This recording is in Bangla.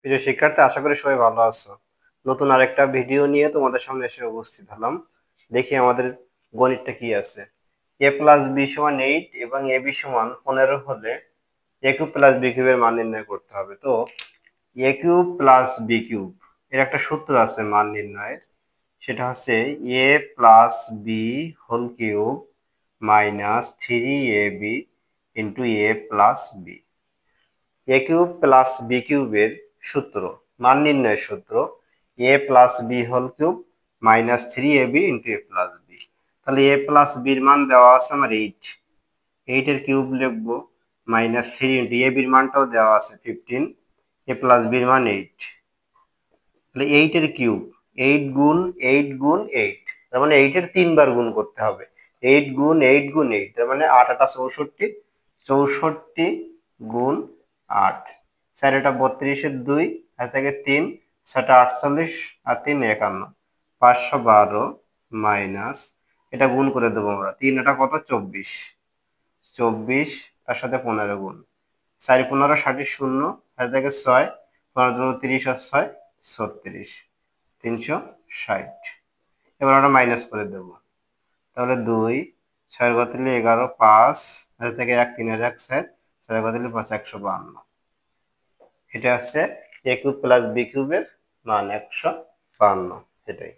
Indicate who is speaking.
Speaker 1: প্রিয় শিক্ষার্থী, আশা করি সবাই ভালো আছো। নতুন আরেকটা ভিডিও নিয়ে তোমাদের সামনে এসে উপস্থিত হলাম। দেখি আমাদের গণিতটা কি আছে। a প্লাস বি সমান 8 এবং এ বি সমান 15 হলে এ কিউব প্লাস বি কিউবের মান নির্ণয় করতে হবে। তো a cube plus b cube এর একটা সূত্র আছে মান নির্ণয়ের, সেটা হচ্ছে a plus b whole cube minus 3ab into a plus b. A cube plus b কিউবের সূত্র, মান নির্ণয়ের সূত্র a plus b whole cube minus 3ab into a plus b. তাহলে এ প্লাস বির মান দেওয়া আছে আমার 8, 8 এর কিউব লিখবো মাইনাস 3 ইন্টু এ বির মানটাও দেওয়া আছে 15, এ প্লাস বির মান 8। তাহলে 8 এর কিউব 8 গুণ 8 গুণ 8, তার মানে 8 এর 3 বার গুণ করতে হবে। 8 গুণ 8 গুণ 8, তার মানে 8 8 64, 64 গুণ 8, 4 এটা 32 এর 2 আর থেকে 3, 7 48 আর 3 51, 512 মাইনাস এটা গুণ করে দেবো আমরা, 3 এটা কত 24, 24 তার সাথে 15 গুণ, 4 15 60 শূন্য হাতে থেকে 6, 15 30 আর 6 36, 360। এবার আমরা মাইনাস করে দেব, তাহলে 2 6 বাতিলে 11, 5 হাতে থেকে 1 3 আর 1 4, 6 বাতিলে 5 152। এটা হচ্ছে এ কিউব প্লাস বি কিউবের মান 152, এটাই।